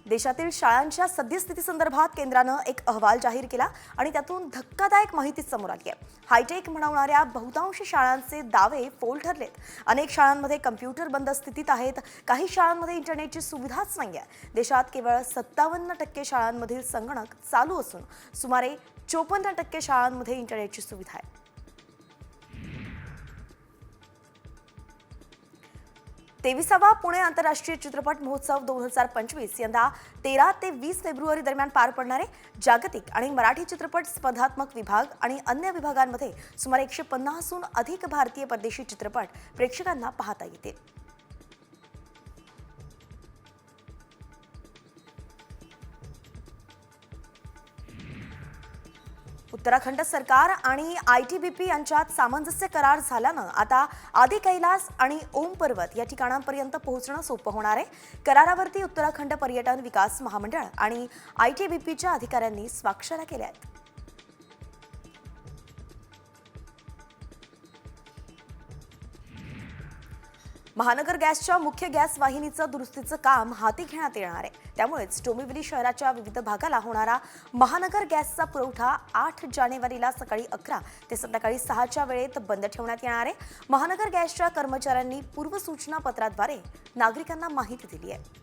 देशातील शाळांच्या सद्यस्थितीसंदर्भात केंद्रानं एक अहवाल जाहीर केला आणि त्यातून धक्कादायक माहिती समोर आली आहे। हायटेक म्हणवणाऱ्या बहुतांश शाळांचे दावे फोल ठरलेत। अनेक शाळांमध्ये कम्प्युटर बंद स्थितीत आहेत, काही शाळांमध्ये इंटरनेटची सुविधाच नाहीये। देशात केवळ 57% शाळांमधील संगणक चालू असून सुमारे 54% शाळांमध्ये इंटरनेटची सुविधा आहे। 23वा पुणे आंतरराष्ट्रीय चित्रपट महोत्सव 2025 यंदा 13 ते 20 फेब्रुवारी दरम्यान पार पडणार आहे। जागतिक आणि मराठी चित्रपट स्पर्धात्मक विभाग आणि अन्य विभागांमध्ये सुमारे 150हून अधिक भारतीय परदेशी चित्रपट प्रेक्षकांना पाहता येतील। उत्तराखंड सरकार आणि ITBP यांच्यात सामंजस्य करार झाल्यानं आता आदी कैलास आणि ओम पर्वत या ठिकाणांपर्यंत पोहोचणं सोपं होणार आहे। करारावरती उत्तराखंड पर्यटन विकास महामंडळ आणि ITBPच्या अधिकाऱ्यांनी स्वाक्षऱ्या केल्या आहेत। महानगर गॅसच्या मुख्य गॅस वाहिनीचं दुरुस्तीचं काम हाती घेण्यात येणार आहे। त्यामुळेच डोंबिवली शहराच्या विविध भागाला होणारा महानगर गॅसचा पुरवठा 8 जानेवारीला सकाळी 11 ते संध्याकाळी 6च्या वेळेत बंद ठेवण्यात येणार आहे। महानगर गॅसच्या कर्मचाऱ्यांनी पूर्वसूचना पत्राद्वारे नागरिकांना माहिती दिली आहे।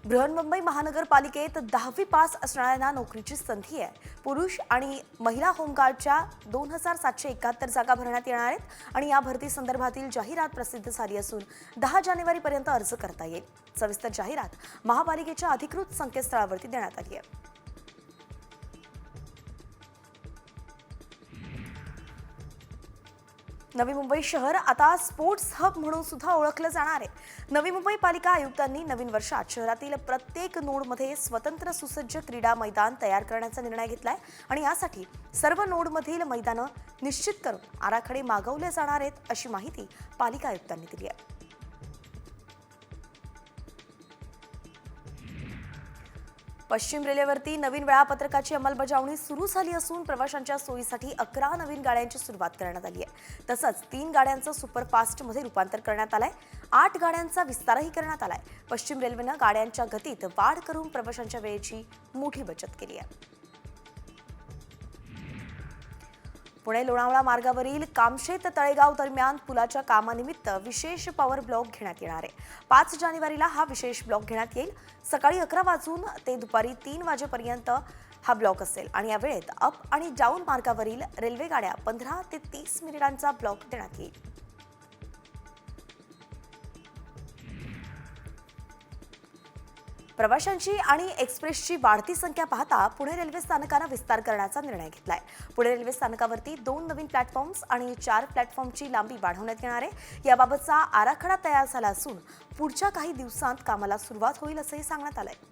बृहन्मुंबई महानगरपालिकेत 10वी पास असणाऱ्यांना नोकरीची संधी आहे। पुरुष आणि महिला होमगार्डच्या 2771 जागा भरण्यात येणार आहेत आणि या भरती संदर्भातील जाहिरात प्रसिद्ध झाली असून 10 जानेवारीपर्यंत अर्ज करता येईल। सविस्तर जाहिरात महापालिकेच्या अधिकृत संकेतस्थळावरती देण्यात आली आहे। नवी मुंबई शहर आता स्पोर्ट्स हब म्हणून सुद्धा ओळखलं जाणार आहे। नवी मुंबई पालिका आयुक्तांनी नवीन वर्षात शहरातील प्रत्येक नोडमध्ये स्वतंत्र सुसज्ज क्रीडा मैदान तयार करण्याचा निर्णय घेतलाय आणि यासाठी सर्व नोडमधील मैदानं निश्चित करून आराखडे मागवले जाणार आहेत अशी माहिती पालिका आयुक्तांनी दिली आहे। पश्चिम रेल्वेवरती नवीन वेळापत्रकाची अंमलबजावणी सुरू झाली असून प्रवाशांच्या सोयीसाठी 11 नवीन गाड्यांची सुरुवात करण्यात आली आहे। तसंच 3 गाड्यांचं सुपरफास्टमध्ये रूपांतर करण्यात आलंय। 8 गाड्यांचा विस्तारही करण्यात आलाय। पश्चिम रेल्वेनं गाड्यांच्या गतीत वाढ करून प्रवाशांच्या वेळेची मोठी बचत केली आहे। पुणे लोणावळा मार्गावरील कामशेत तळेगाव दरम्यान पुलाच्या कामानिमित्त विशेष पॉवर ब्लॉक घेण्यात येणार आहे। 5 जानेवारीला हा विशेष ब्लॉक घेण्यात येईल। सकाळी 11 वाजून ते दुपारी 3 वाजेपर्यंत हा ब्लॉक असेल आणि या वेळेत अप आणि डाऊन मार्गावरील रेल्वे गाड्या 15 ते 30 मिनिटांचा ब्लॉक देण्यात येईल। प्रवाशांची आणि एक्सप्रेसची वाढती संख्या पाहता पुणे रेल्वे स्थानकानं विस्तार करण्याचा निर्णय घेतलाय। पुणे रेल्वे स्थानकावरती 2 नवीन प्लॅटफॉर्म्स आणि 4 प्लॅटफॉर्मची लांबी वाढवण्यात येणार आहे। याबाबतचा आराखडा तयार झाला असून पुढच्या काही दिवसांत कामाला सुरुवात होईल असंही सांगण्यात आलंय।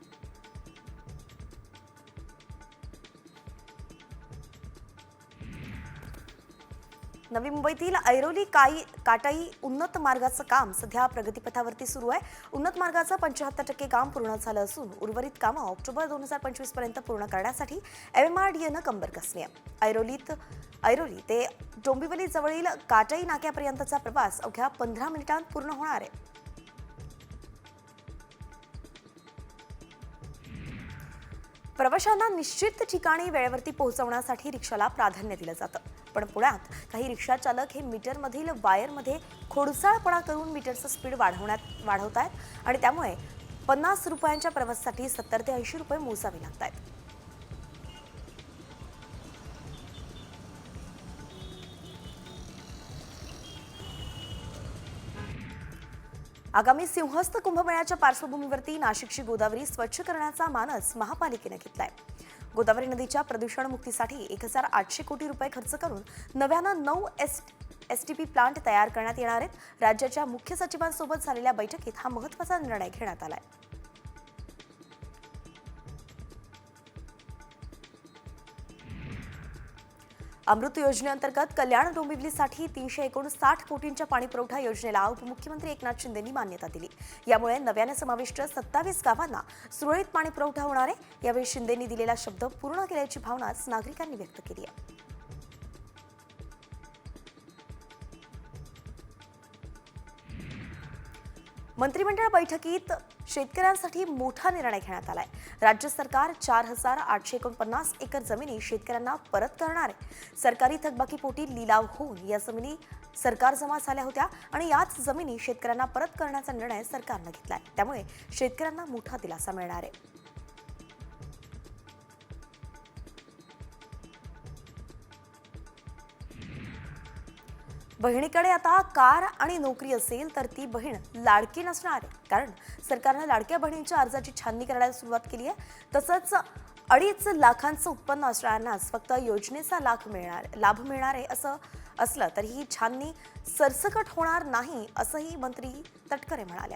नवी मुंबईतील ऐरोली काटाई उन्नत मार्गाचं काम सध्या प्रगतीपथावरती सुरू आहे। उन्नत मार्गाचं 75% काम पूर्ण झालं असून उर्वरित कामं ऑक्टोबर 2025 पर्यंत पूर्ण करण्यासाठी MMRDAनं कंबर कसली आहे। ऐरोली ते डोंबिवली जवळील काटाई नाक्यापर्यंतचा प्रवास अवघ्या 15 मिनिटांत पूर्ण होणार आहे। प्रवाशांना निश्चित ठिकाणी वेळेवरती पोहोचवण्यासाठी रिक्षाला प्राधान्य दिलं जातं, पण पुण्यात काही रिक्षा चालक हे मीटरमधील वायरमध्ये खोडसाळपणा करून मीटरचं स्पीड वाढवतायत आणि त्यामुळे 50 रुपयांच्या प्रवासासाठी 70 ते 80 रुपये मोजावे लागत आहेत। आगामी सिंहस्थ कुंभमेळ्याच्या पार्श्वभूमीवरती नाशिकची गोदावरी स्वच्छ करण्याचा मानस महापालिकेने घेतलाय। गोदावरी नदीच्या प्रदूषण मुक्तीसाठी 1800 कोटी रुपये खर्च करून नव्यानं 9 STP प्लांट तयार करण्यात येणार आहेत। राज्याच्या मुख्य सचिवांसोबत झालेल्या बैठकीत हा महत्त्वाचा निर्णय घेण्यात आलाय। अमृत योजनेअंतर्गत कल्याण डोंबिवलीसाठी 359 कोटींच्या पाणीपुरवठा योजनेला उपमुख्यमंत्री एकनाथ शिंदेंनी मान्यता दिली। यामुळे नव्याने समाविष्ट 27 गावांना सुरळीत पाणीपुरवठा होणार आहे। यावेळी शिंदेंनी दिलेला शब्द पूर्ण केल्याची भावनाच नागरिकांनी व्यक्त केली आहे। मंत्रिमंडळ बैठकीत शेतकऱ्यांसाठी मोठा निर्णय घेण्यात आलाय. राज्य सरकार 4,849 एकर जमिनी शेतकऱ्यांना परत करणार आहे. सरकारी थकबाकीपोटी लिलाव होऊन या जमिनी सरकार जमा झाल्या होत्या आणि याच जमिनी शेतकऱ्यांना परत करण्याचा निर्णय सरकारनं घेतलाय. त्यामुळे शेतकऱ्यांना मोठा दिलासा मिळणार आहे. बहिणीकडे आता कार आणि नोकरी असेल तर ती बहीण लाडकी नसणार आहे. कारण सरकारनं लाडक्या बहिणींच्या अर्जाची छाननी करायला सुरुवात केली आहे. तसंच 2.5 लाखांचं उत्पन्न असणाऱ्यांनाच फक्त योजनेचा लाभ मिळणार आहे. असं असलं तरी ही छाननी सरसकट होणार नाही असंही मंत्री तटकरे म्हणाले.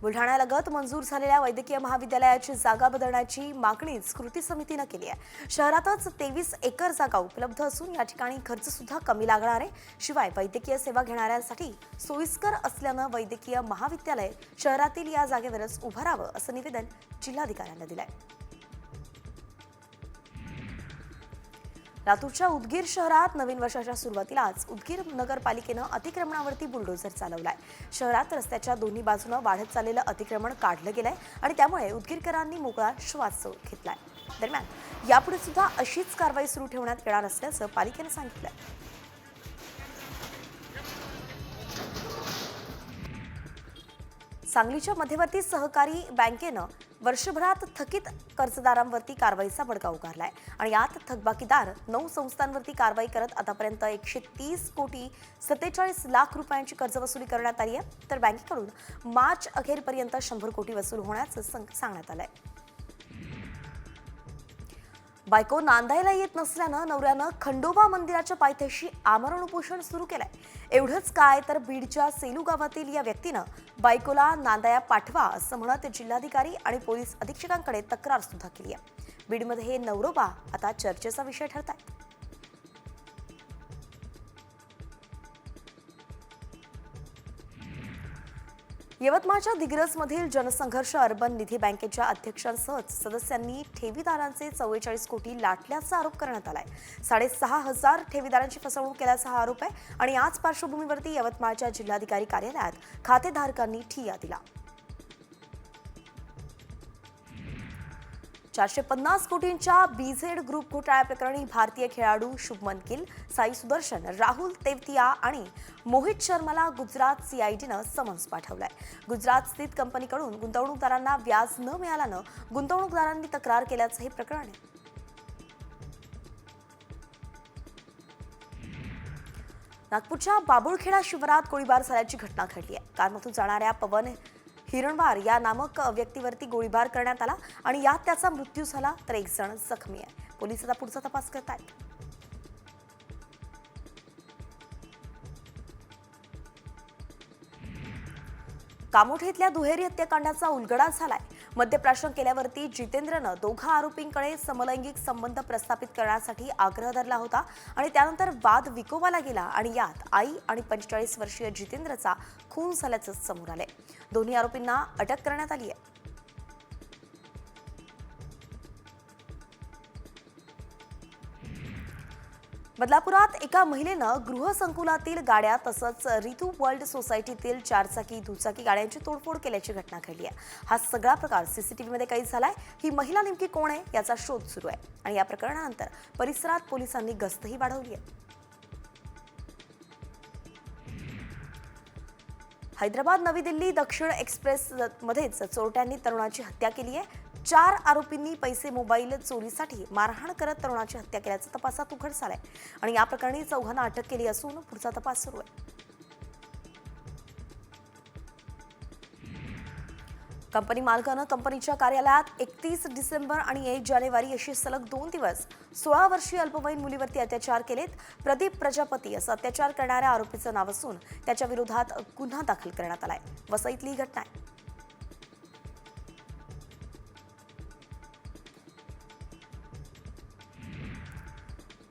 बुलढाण्यालगत मंजूर झालेल्या वैद्यकीय महाविद्यालयाची जागा बदलण्याची मागणी कृती समितीनं केली आहे. शहरातच 23 एकर जागा उपलब्ध असून या ठिकाणी खर्च सुद्धा कमी लागणार आहे. शिवाय वैद्यकीय सेवा घेणाऱ्यांसाठी सोयीस्कर असल्यानं वैद्यकीय महाविद्यालय शहरातील या जागेवरच उभारावं असं निवेदन जिल्हाधिकाऱ्यांना दिलंय. लातूरच्या उदगीर शहरात नवीन वर्षाच्या सुरुवातीलाच उदगीर नगरपालिकेनं अतिक्रमणावरती बुलडोझर चालवलाय. शहरात रस्त्याच्या दोन्ही बाजूनं वाढत चाललेलं अतिक्रमण काढलं गेलंय आणि त्यामुळे उदगीरकरांनी मोकळा श्वास घेतलाय. दरम्यान यापुढे सुद्धा अशीच कारवाई सुरू ठेवण्यात येणार असल्याचं पालिकेनं सांगितलंय. सांगलीच्या मध्यवर्ती सहकारी बँकेनं वर्षभरात थकीत कर्जदारांवरती कारवाईचा बडगा उगारलाय आणि यात थकबाकीदार 9 संस्थांवरती कारवाई करत आतापर्यंत 130 कोटी 47 लाख रुपयांची कर्जवसुली करण्यात आली आहे. तर बँकेकडून मार्च अखेरपर्यंत 100 कोटी वसूल होण्याचं सांगण्यात आलंय. बायको नांदायला येत नसल्यानं नवऱ्यानं खंडोबा मंदिराच्या पायथ्याशी आमरण उपोषण सुरू केलंय. एवढंच काय तर बीडच्या सेलू गावातील या व्यक्तीनं बायकोला नांदाया पाठवा असं म्हणत जिल्हाधिकारी आणि पोलीस अधीक्षकांकडे तक्रार सुद्धा केली आहे. बीडमध्ये हे नवरोबा आता चर्चेचा विषय ठरत आहेत. यवतमाळच्या दिग्रसमधील जनसंघर्ष अर्बन निधी बँकेच्या अध्यक्षांसह सदस्यांनी ठेवीदारांचे 44 कोटी लाटल्याचा आरोप करण्यात आलाय. 6,500 ठेवीदारांची फसवणूक केल्याचा हा आरोप आहे आणि याच पार्श्वभूमीवरती यवतमाळच्या जिल्हाधिकारी कार्यालयात खातेधारकांनी ठिय्या दिला. 450 कोटींच्या बीझेड ग्रुप घोटाळ्या प्रकरणी भारतीय खेळाडू शुभमन गिल, साई सुदर्शन, राहुल तेवतिया आणि मोहित शर्माला गुजरात सीआयडीनं समन्स पाठवलंय. गुजरात स्थित कंपनीकडून गुंतवणूकदारांना व्याज न मिळाल्यानं गुंतवणूकदारांनी तक्रार केल्याचं हे प्रकरण आहे. नागपूरच्या बाबुळखेडा शिवारात गोळीबार झाल्याची घटना घडली आहे. कारमधून जाणाऱ्या पवन हिरणवार या नामक व्यक्तीवरती गोळीबार करण्यात आला आणि यात त्याचा मृत्यू झाला तर एक जण जखमी आहे. पोलीस आता पुढचा तपास करत आहेत. कामोठे इथल्या दुहेरी हत्याकांडाचा उलगडा झालाय. मद्यप्राशन केल्यावरती जितेंद्रनं दोघा आरोपींकडे समलैंगिक संबंध प्रस्थापित करण्यासाठी आग्रह धरला होता आणि त्यानंतर वाद विकोपाला गेला आणि यात आई आणि 45 वर्षीय जितेंद्रचा खून झाल्याचं समोर आलंय. दोन्ही आरोपींना अटक करण्यात आली आहे. बदलापुरात एका महिलेनं गृहसंकुलातील गाड्या तसंच रितू वर्ल्ड सोसायटीतील 4चाकी दुचाकी गाड्यांची तोडफोड केल्याची घटना घडली आहे. हा सगळा प्रकार सीसीटीव्हीमध्ये कैद झालाय. ही महिला नेमकी कोण आहे याचा शोध सुरू आहे आणि या प्रकरणानंतर परिसरात पोलिसांनी गस्तही वाढवली आहे. हैदराबाद नवी दिल्ली दक्षिण एक्सप्रेस मध्येच चोरट्यांनी तरुणाची हत्या केली आहे. 4 आरोपींनी पैसे मोबाईल चोरीसाठी मारहाण करत तरुणाची हत्या केल्याचं तपासात उघड झालंय आणि या प्रकरणी 4घांना अटक केली असून पुढचा तपास सुरू आहे. कंपनी मालकानं कंपनीच्या कार्यालयात 31 डिसेंबर आणि 1 जानेवारी अशी सलग 2 दिवस 16 वर्षीय अल्पवयीन मुलीवरती अत्याचार केलेत. प्रदीप प्रजापती असं अत्याचार करणाऱ्या आरोपीचं नाव असून त्याच्या विरोधात गुन्हा दाखल करण्यात आलाय. वसईतली ही घटना आहे.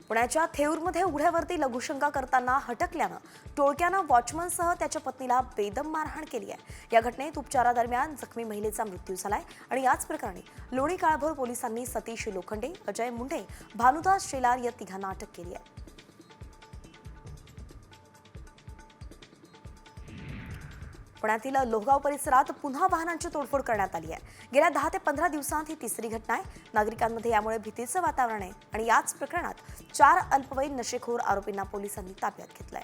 पुण्याच्या थेऊरमध्ये उघड्यावरती लघुशंका करताना हटकल्यानं टोळक्यानं वॉचमनसह त्याच्या पत्नीला बेदम मारहाण केली आहे. या घटनेत उपचारादरम्यान जखमी महिलेचा मृत्यू झालाय आणि याच प्रकरणी लोणी काळभोर पोलिसांनी सतीश लोखंडे, अजय मुंडे, भानुदास शेलार या तिघांना अटक केली आहे. पुण्यातील लोहगाव परिसरात पुन्हा वाहनांची तोडफोड करण्यात आली आहे. गेल्या 10 ते 15 दिवसांत ही तिसरी घटना आहे. नागरिकांमध्ये यामुळे भीतीचं वातावरण आहे आणि याच प्रकरणात 4 अल्पवयीन नशेखोर आरोपींना पोलिसांनी ताब्यात घेतलंय.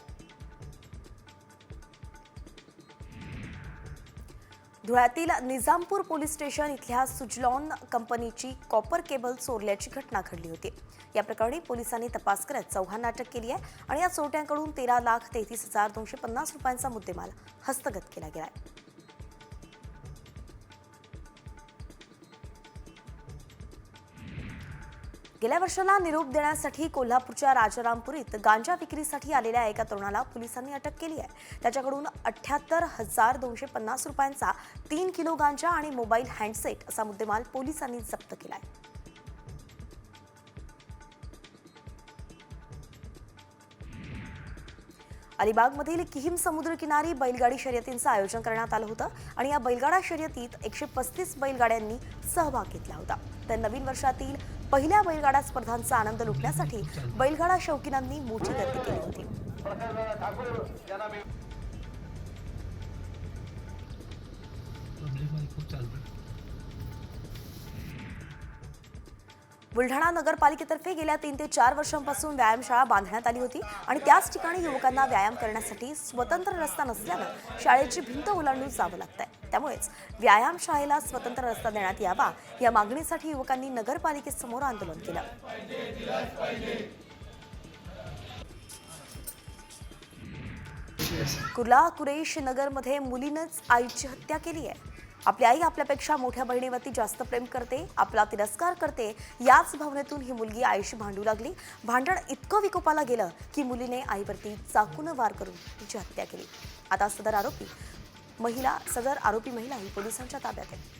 धुळ्यातील निजामपूर पोलीस स्टेशन इथल्या सुजलॉन कंपनीची कॉपर केबल चोरल्याची घटना घडली होती. या प्रकरणी पोलिसांनी तपास करत चौघांना अटक केली आहे आणि या चोरट्यांकडून 13,33,250 रुपयांचा मुद्देमाल हस्तगत केला गेलाय. गेल्या वर्षाला निरोप देण्यासाठी कोल्हापूरच्या राजारामपुरीत गांजा विक्रीसाठी आलेल्या एका तरुणाला पोलिसांनी अटक केली आहे. त्याच्याकडून 78,250 रुपयांचा 3 किलो गांजा आणि मोबाईल हँडसेट असा मुद्देमाल पोलिसांनी जप्त केलाय. अलिबागमधील किहीम समुद्रकिनारी बैलगाडी शर्यतींचं आयोजन करण्यात आलं होतं आणि या बैलगाडा शर्यतीत 135 बैलगाड्यांनी सहभाग घेतला होता. तर नवीन वर्षातील पहिल्या बैलगाडा स्पर्धांचा आनंद लुटण्यासाठी बैलगाडा शौकीनांनी मोठी गर्दी केली होती. बुलढाणा नगरपालिकेतर्फे गेल्या 3 ते 4 वर्षांपासून व्यायामशाळा बांधण्यात आली होती आणि त्याच ठिकाणी युवकांना व्यायाम करण्यासाठी स्वतंत्र रस्ता नसल्यानं शाळेची भिंत ओलांडून जावं लागतंय. त्यामुळेच व्यायामशाळेला स्वतंत्र रस्ता देण्यात यावा या मागणीसाठी युवकांनी नगरपालिकेसमोर आंदोलन केलं. कुर्ला कुरेश नगरमध्ये मुलीनंच आईची हत्या केली आहे. आपली आई आपल्यापेक्षा मोठ्या बहिणीवरती जास्त प्रेम करते, आपला तिरस्कार करते, याच भावनेतून ही मुलगी आईशी भांडू लागली. भांडण इतकं विकोपाला गेलं की मुलीने आईवरती चाकूनं वार करून तिची हत्या केली. आता सदर आरोपी महिला ही पोलिसांच्या ताब्यात आहे.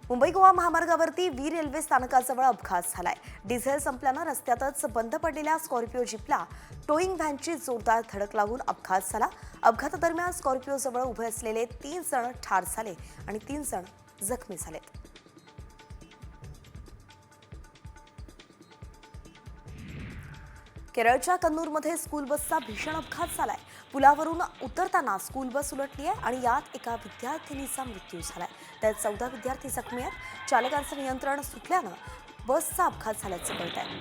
मुंबई गोवा महामार्गावरती वीर रेल्वे स्थानकाजवळ अपघात झालाय. डिझेल संपल्यानं रस्त्यातच बंद पडलेल्या स्कॉर्पिओ जीपला टोईंग व्हॅनची जोरदार धडक लागून अपघात झाला. अपघातादरम्यान स्कॉर्पिओजवळ उभे असलेले 3 जण ठार झाले आणि 3 जण जखमी झालेत. केरळच्या कन्नूरमध्ये स्कूल बसचा भीषण अपघात झालाय. पुलावरून उतरताना स्कूल बस उलटली आहे आणि यात एका विद्यार्थिनीचा मृत्यू झालाय. तर 14 विद्यार्थी जखमी आहेत. चालकांचं नियंत्रण सुटल्यानं बसचा अपघात झाल्याचं कळत आहे.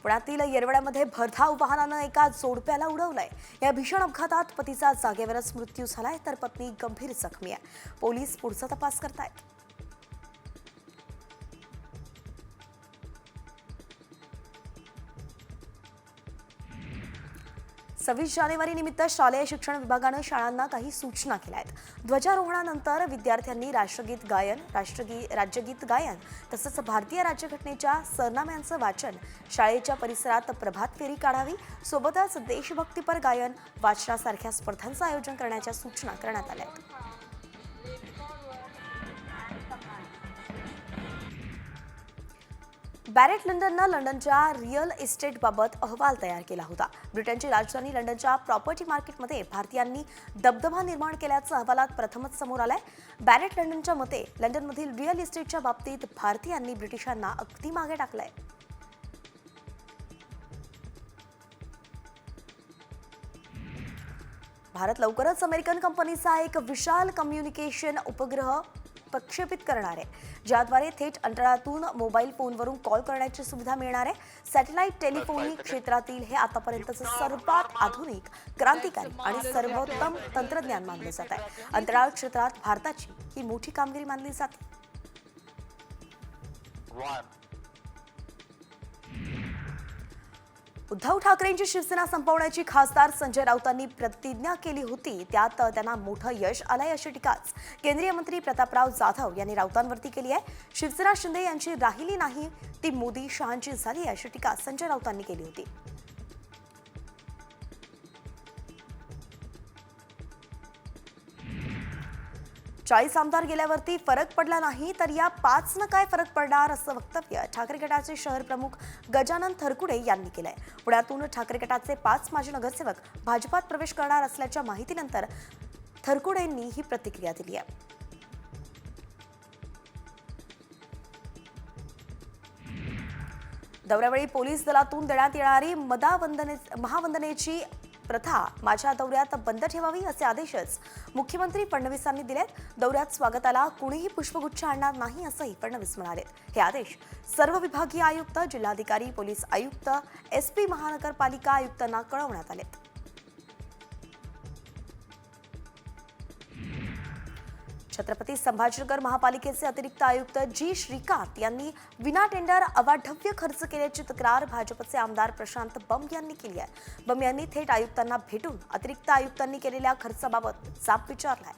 पुण्यातील येरवड्यामध्ये भरधाव वाहनानं एका जोडप्याला उडवलंय. या भीषण अपघातात पतीचा जागेवरच मृत्यू झालाय तर पत्नी गंभीर जखमी आहे. पोलीस पुढचा तपास करतायत. 26 जानेवारी निमित्त शालेय शिक्षण विभागानं शाळांना काही सूचना केल्या आहेत. ध्वजारोहणानंतर विद्यार्थ्यांनी राष्ट्रगीत गायन, राज्यगीत गायन तसंच भारतीय राज्यघटनेच्या सरनाम्यांचं वाचन, शाळेच्या परिसरात प्रभात फेरी काढावी, सोबतच देशभक्तीपर गायन, वाचनासारख्या स्पर्धांचं आयोजन करण्याच्या सूचना करण्यात आल्या आहेत. बॅरेट लंडननं लंडनच्या रिअल इस्टेटबाबत अहवाल तयार केला होता. ब्रिटनची राजधानी लंडनच्या प्रॉपर्टी मार्केटमध्ये भारतीयांनी दबदबा निर्माण केल्याचं अहवालात प्रथमच समोर आलंय. बॅरेट लंडनच्या मते लंडनमधील रिअल इस्टेटच्या बाबतीत भारतीयांनी ब्रिटिशांना अगदी मागे टाकलंय. भारत लवकरच अमेरिकन कंपनीचा एक विशाल कम्युनिकेशन उपग्रह प्रक्षेपित करणार आहे, ज्याद्वारे थेट अंतराळातून मोबाईल फोनवरून कॉल करण्याची सुविधा मिळणार आहे. सॅटेलाइट टेलिफोनी क्षेत्रातील हे आतापर्यंतचं सर्वात आधुनिक, क्रांतिकारी आणि सर्वोत्तम तंत्रज्ञान मानलं जात आहे. अंतराळ क्षेत्रात भारताची ही मोठी कामगिरी मानली जाते. उद्धव ठाकरेंची शिवसेना संपवण्याची खासदार संजय राऊतांनी प्रतिज्ञा केली होती, त्यात त्यांना मोठं यश आलंय अशी टीकाच केंद्रीय मंत्री प्रतापराव जाधव यांनी राऊतांवरती केली आहे. शिवसेना शिंदे यांची राहिली नाही, ती मोदी शहांची झाली अशी टीका संजय राऊतांनी केली होती. 40 आमदार गेल्यावरती फरक पडला नाही तर या 5 न काय फरक पडणार असं वक्तव्य ठाकरे गटाचे शहर प्रमुख गजानन थरकुडे यांनी केलंय. पुण्यातून ठाकरे गटाचे 5 माजी नगरसेवक भाजपात प्रवेश करणार असल्याच्या माहितीनंतर थरकुडेंनी ही प्रतिक्रिया दिली आहे. दौऱ्यावेळी पोलीस दलातून देण्यात येणारी महावंदनेची प्रथा माझ्या दौऱ्यात बंद ठेवावी असे आदेशच मुख्यमंत्री फडणवीसांनी दिलेत. दौऱ्यात स्वागताला कुणीही पुष्पगुच्छ आणणार नाही असंही फडणवीस म्हणाले. हे आदेश सर्व विभागीय आयुक्त, जिल्हाधिकारी, पोलीस आयुक्त, SP, महानगरपालिका आयुक्तांना कळवण्यात आलेत. छत्रपती संभाजीनगर महापालिकेचे अतिरिक्त आयुक्त G. श्रीकांत यांनी विना टेंडर अवाढव्य खर्च केल्याची तक्रार भाजपचे आमदार प्रशांत बंब यांनी केली आहे. बंब यांनी थेट आयुक्तांना भेटून अतिरिक्त आयुक्तांनी केलेल्या खर्चाबाबत जाब विचारलाय.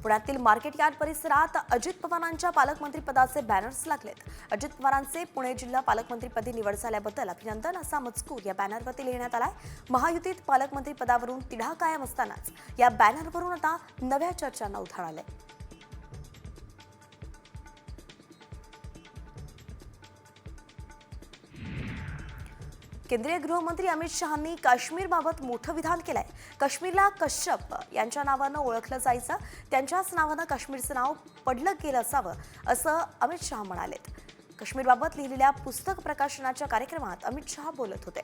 पुण्यातील मार्केट यार्ड परिसरात अजित पवारांच्या पालकमंत्रीपदाचे बॅनर्स लागलेत. अजित पवारांचे पुणे जिल्हा पालकमंत्रीपदी निवड झाल्याबद्दल अभिनंदन असा मजकूर या बॅनरवरती लिहिण्यात आलाय. महायुतीत पालकमंत्रीपदावरून तिढा कायम असतानाच या बॅनरवरून आता नव्या चर्चांना उधाण आलंय. केंद्रीय गृहमंत्री अमित शहांनी काश्मीरबाबत मोठं विधान केलंय. काश्मीरला कश्यप यांच्या नावानं ओळखलं जायचं, त्यांच्याच नावानं काश्मीरचं नाव पडलं गेलं असावं असं अमित शहा म्हणालेत. काश्मीरबाबत लिहिलेल्या पुस्तक प्रकाशनाच्या कार्यक्रमात अमित शहा बोलत होते.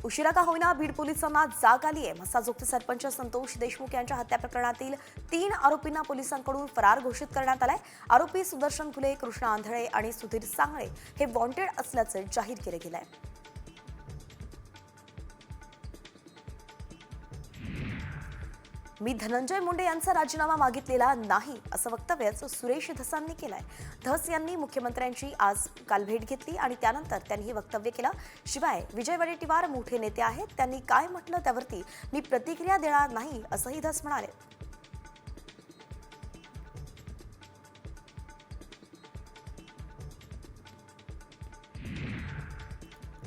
उशिरा का होईना बीड पोलिसांना जाग आली आहे. म्हसाजोगचे सरपंच संतोष देशमुख यांच्या हत्या प्रकरणातील 3 आरोपींना पोलिसांकडून फरार घोषित करण्यात आलाय. आरोपी सुदर्शन फुले, कृष्णा आंधळे आणि सुधीर सांगळे हे वॉन्टेड असल्याचं जाहीर केलं गेलंय. मी धनंजय मुंडे यांचा राजीनामा मागितलेला नाही असं वक्तव्यच सुरेश धसांनी केलंय. धस यांनी मुख्यमंत्र्यांची काल भेट घेतली आणि त्यानंतर त्यांनी हे वक्तव्य केलं. शिवाय विजय वडेट्टीवार मोठे नेते आहेत, त्यांनी काय म्हटलं त्यावरती मी प्रतिक्रिया देणार नाही असंही धस म्हणाले.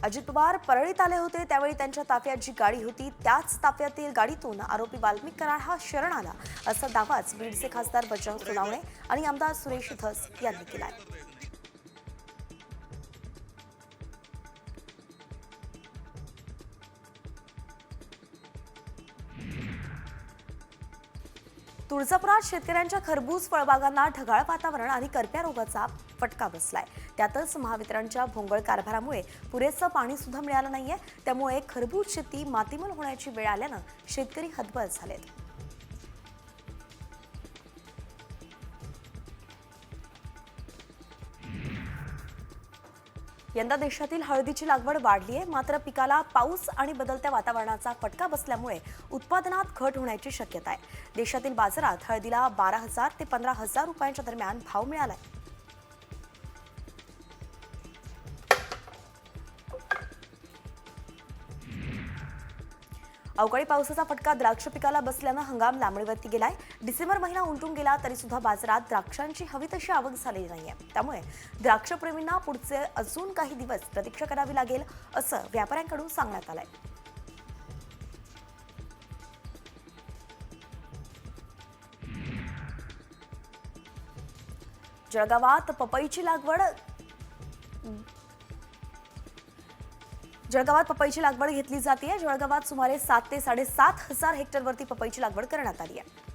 अजित पवार परळीत आले होते त्यावेळी त्यांच्या ताफ्यात जी गाडी होती त्याच ताफ्यातील गाडीतून आरोपी वाल्मिक कराड हा शरण आला असा दावाच बीडचे खासदार बजरंग सोनवणे आणि आमदार सुरेश धस यांनी केलाय. तुळजापुरात शेतकऱ्यांच्या खरबूज फळबागांना ढगाळ वातावरण आणि करप्या रोगाचा फटका बसलाय. त्यातच महावितरणच्या भोंगळ कारभारामुळे पुरेसं पाणी सुद्धा मिळालं नाहीये. त्यामुळे खरबूज शेती मातीमोल होण्याची वेळ आल्यानं शेतकरी हतबल झालेत. यंदा देशातील हळदीची लागवड वाढली आहे, मात्र पिकाला पाऊस आणि बदलत्या वातावरणाचा फटका बसल्यामुळे उत्पादनात घट होण्याची शक्यता आहे. देशातील बाजारात हळदीला 12,000 ते 15,000 रुपयांच्या दरम्यान भाव मिळालाय. अवकाळी पावसाचा फटका द्राक्ष पिकाला बसल्यानं हंगाम लांबणीवरती गेलाय. डिसेंबर महिना उलटून गेला तरी सुद्धा बाजारात द्राक्षांची हवी तशी आवक झालेली नाहीये. त्यामुळे द्राक्षप्रेमींना पुढचे अजून काही दिवस प्रतीक्षा करावी लागेल असं व्यापाऱ्यांकडून सांगण्यात आलंय. जळगावात पपईची लागवड घेतली जाते. जळगावात सुमारे 7 ते 7,500 हेक्टरवरती पपईची लागवड करण्यात आली आहे.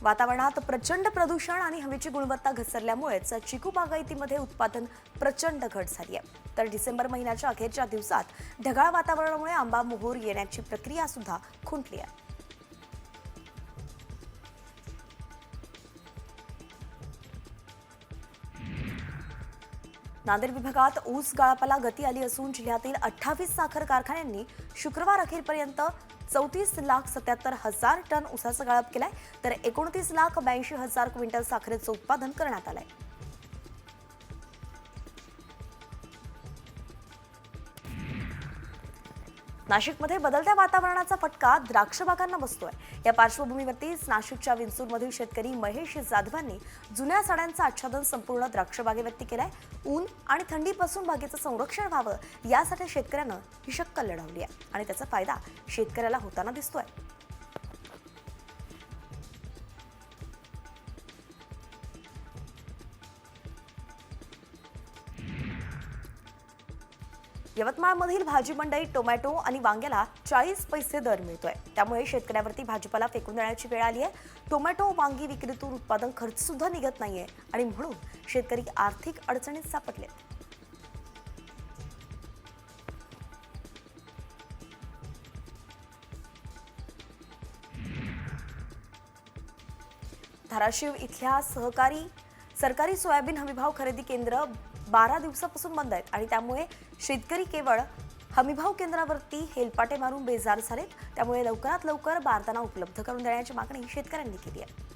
वातावरणात प्रचंड प्रदूषण आणि हवेची गुणवत्ता घसरल्यामुळेच चिकू बागायतीमध्ये उत्पादन प्रचंड घट झाली आहे. तर डिसेंबर महिन्याच्या अखेरच्या दिवसात ढगाळ वातावरणामुळे आंबा मोहोर येण्याची प्रक्रिया सुद्धा खुंटली आहे. नांदेड विभागात ऊस गाळपाला गती आली असून जिल्ह्यातील 28 साखर कारखान्यांनी शुक्रवार अखेरपर्यंत 34,77,000 टन ऊसाचं गाळप केलाय. तर 29,82,000 क्विंटल साखरेचं उत्पादन करण्यात आलंय. नाशिकमध्ये बदलत्या वातावरणाचा फटका द्राक्ष बागांना बसतोय। या पार्श्वभूमीवरतीच नाशिकच्या विंचूरमधील शेतकरी महेश जाधवांनी जुन्या साड्यांचं आच्छादन संपूर्ण द्राक्ष बागेवरती केलंय। ऊन आणि थंडीपासून बागेचं संरक्षण व्हावं यासाठी शेतकऱ्यानं ही शक्कल लढवली आहे आणि त्याचा फायदा शेतकऱ्याला होताना दिसतोय। यवतमाळमधील भाजी मंडईत टोमॅटो आणि वांग्याला 40 पैसे दर मिळतोय। त्यामुळे शेतकऱ्यावरती भाजीपाला फेकून देण्याची वेळ आली आहे। टोमॅटो वांगी विक्रीतून उत्पादन खर्च सुद्धा निघत नाहीये आणि म्हणून शेतकरी आर्थिक अडचणीत सापडलेत। धाराशिव इथल्या सरकारी सोयाबीन हमीभाव खरेदी केंद्र 12 दिवसापासून बंद आहेत आणि त्यामुळे शेतकरी केवळ हमीभाव केंद्रावरती हेलपाटे मारून बेजार झालेत। त्यामुळे लवकरात लवकर बारदाना उपलब्ध करून देण्याची मागणी शेतकऱ्यांनी केली आहे।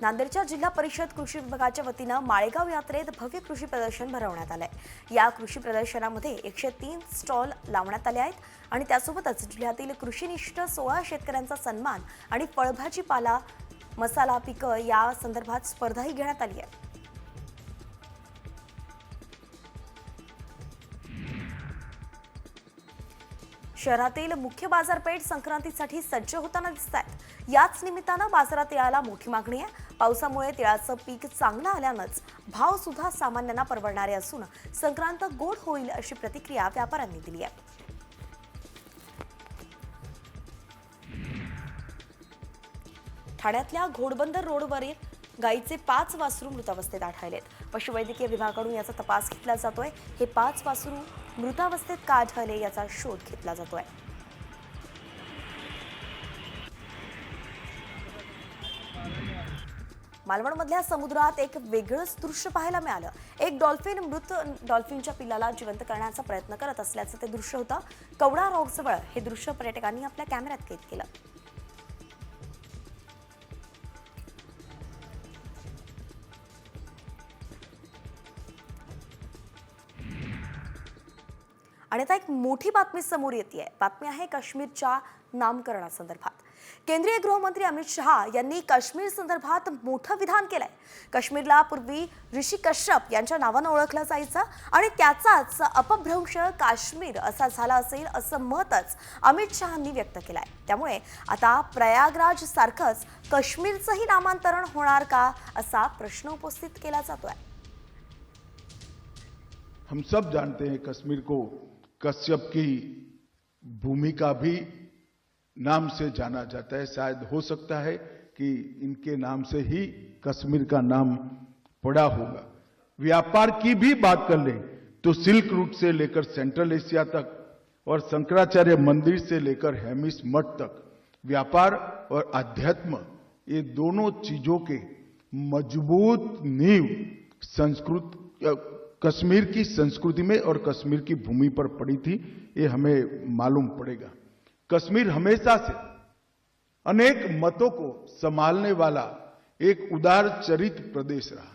नांदेडच्या जिल्हा परिषद कृषी विभागाच्या वतीनं माळेगाव यात्रेत भव्य कृषी प्रदर्शन भरवण्यात आलंय। या कृषी प्रदर्शनामध्ये 103 स्टॉल लावण्यात आले आहेत आणि त्यासोबतच जिल्ह्यातील कृषीनिष्ठ 16 शेतकऱ्यांचा सन्मान आणि फळभाजीपाला मसाला पिकं या संदर्भात स्पर्धाही घेण्यात आली आहे। शहरातील मुख्य बाजारपेठ संक्रांतीसाठी सज्ज होताना दिसत आहेत। याच निमित्तानं बाजारात तिळाला मोठी मागणी आहे। पावसामुळे तिळाचं पीक चांगलं आल्यानंच भाव सुद्धा सामान्यांना परवडणारे असून संक्रांत गोड होईल अशी प्रतिक्रिया व्यापाऱ्यांनी दिली आहे। ठाण्यातल्या घोडबंदर रोडवरील गायीचे 5 वासरू मृतावस्थेत आढळलेत। पशुवैद्यकीय विभागाकडून याचा तपास घेतला जातोय। हे 5 वासरू मृतावस्थेत का आढळले याचा शोध घेतला जातोय। मालवणमधल्या समुद्रात एक वेगळंच दृश्य पाहायला मिळालं। एक डॉल्फिन मृत डॉल्फिनच्या पिल्लाला जिवंत करण्याचा प्रयत्न करत असल्याचं ते दृश्य होतं। कवडा रॉकजवळ हे दृश्य पर्यटकांनी आपल्या कॅमेऱ्यात कैद केलं। आणि आता एक मोठी बातमी समोर येते। बातमी आहे काश्मीरच्या नामकरणासंदर्भात। केंद्रीय गृहमंत्री अमित शहा यांनी काश्मीर संदर्भात मोठं विधान केलंय। काश्मीरला पूर्वी ऋषी कश्यप यांच्या नावानं ओळखलं जायचं आणि त्याचाच अपभ्रंश काश्मीर असा झाला असेल असं मतच अमित शहांनी व्यक्त केलंय। त्यामुळे आता प्रयागराज सारखंच काश्मीरचंही नामांतरण होणार का असा प्रश्न उपस्थित केला जातोय। हम सब जानते हैं कश्मीर को कश्यप की भूमि का भी नाम से जाना जाता है। शायद हो सकता है कि इनके नाम से ही कश्मीर का नाम पड़ा होगा। व्यापार की भी बात कर लें तो सिल्क रूट से लेकर सेंट्रल एशिया तक और शंकराचार्य मंदिर से लेकर हेमिस मठ तक व्यापार और अध्यात्म ये दोनों चीजों के मजबूत नींव कश्मीर की संस्कृति में और कश्मीर की भूमि पर पड़ी थी, ये हमें मालूम पड़ेगा। कश्मीर हमेशा से अनेक मतों को संभालने वाला एक उदार चरित्र प्रदेश रहा।